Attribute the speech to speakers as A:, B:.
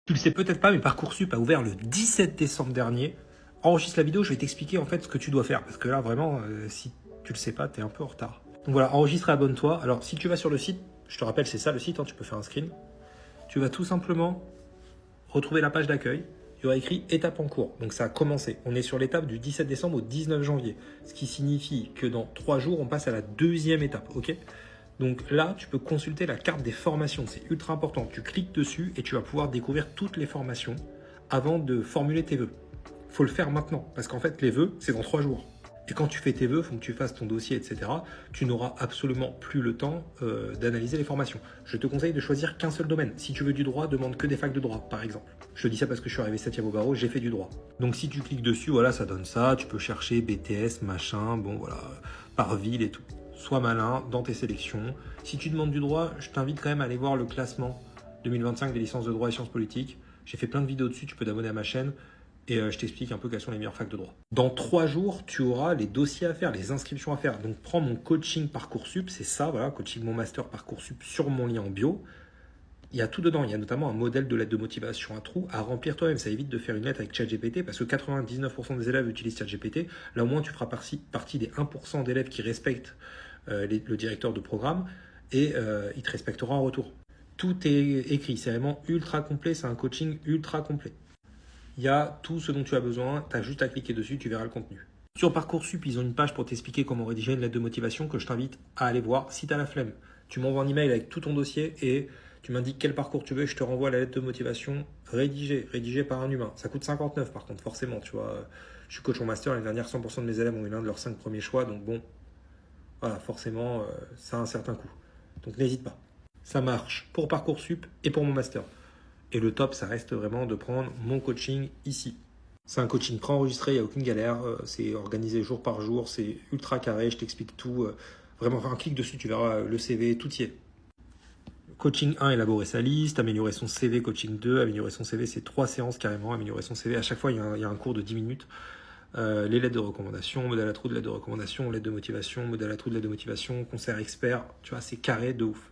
A: Tu le sais peut-être pas, mais Parcoursup a ouvert le 17 décembre dernier. Enregistre la vidéo, je vais t'expliquer en fait ce que tu dois faire. Parce que là, vraiment, si tu le sais pas, t'es un peu en retard. Donc voilà, enregistre et abonne-toi. Alors, si tu vas sur le site, je te rappelle, c'est ça le site, hein, tu peux faire un screen. Tu vas tout simplement retrouver la page d'accueil. Il y aura écrit étape en cours. Donc ça a commencé. On est sur l'étape du 17 décembre au 19 janvier. Ce qui signifie que dans 3 jours, on passe à la deuxième étape. Ok ? Donc là, tu peux consulter la carte des formations. C'est ultra important. Tu cliques dessus et tu vas pouvoir découvrir toutes les formations avant de formuler tes vœux. Il faut le faire maintenant parce qu'en fait, les vœux, c'est dans 3 jours. Et quand tu fais tes vœux, il faut que tu fasses ton dossier, etc. Tu n'auras absolument plus le temps d'analyser les formations. Je te conseille de choisir qu'un seul domaine. Si tu veux du droit, demande que des facs de droit, par exemple. Je te dis ça parce que je suis arrivé 7e au barreau, j'ai fait du droit. Donc si tu cliques dessus, voilà, ça donne ça. Tu peux chercher BTS, machin, bon voilà, par ville et tout. Sois malin dans tes sélections. Si tu demandes du droit, je t'invite quand même à aller voir le classement 2025 des licences de droit et sciences politiques. J'ai fait plein de vidéos dessus, tu peux t'abonner à ma chaîne. Et je t'explique un peu quelles sont les meilleures facs de droit. Dans 3 jours, tu auras les dossiers à faire, les inscriptions à faire. Donc prends mon coaching Parcoursup, c'est ça, voilà, coaching mon master Parcoursup sur mon lien en bio. Il y a tout dedans, il y a notamment un modèle de lettre de motivation à trous à remplir toi-même. Ça évite de faire une lettre avec ChatGPT parce que 99% des élèves utilisent ChatGPT. Là au moins tu feras partie des 1% d'élèves qui respectent le directeur de programme et il te respectera en retour. Tout est écrit, c'est vraiment ultra complet, c'est un coaching ultra complet. Il y a tout ce dont tu as besoin, tu as juste à cliquer dessus, tu verras le contenu. Sur Parcoursup, ils ont une page pour t'expliquer comment rédiger une lettre de motivation que je t'invite à aller voir. Si tu as la flemme, tu m'envoies un email avec tout ton dossier et tu m'indiques quel parcours tu veux et je te renvoie la lettre de motivation rédigée par un humain. Ça coûte 59 par contre, forcément, tu vois. Je suis coach en master, l'année dernière, 100% de mes élèves ont eu l'un de leurs 5 premiers choix, donc bon, voilà, forcément, ça a un certain coût. Donc n'hésite pas. Ça marche pour Parcoursup et pour mon master. Et le top, ça reste vraiment de prendre mon coaching ici. C'est un coaching préenregistré, il n'y a aucune galère. C'est organisé jour par jour, c'est ultra carré, je t'explique tout. Vraiment, un clic dessus, tu verras le CV, tout y est. Coaching 1, élaborer sa liste, améliorer son CV, coaching 2, améliorer son CV, c'est 3 séances carrément, améliorer son CV. À chaque fois, il y a un cours de 10 minutes. Les lettres de recommandation, modèle à trous de lettres de recommandation, lettres de motivation, modèle à trous de lettres de motivation, concert expert, tu vois, c'est carré de ouf.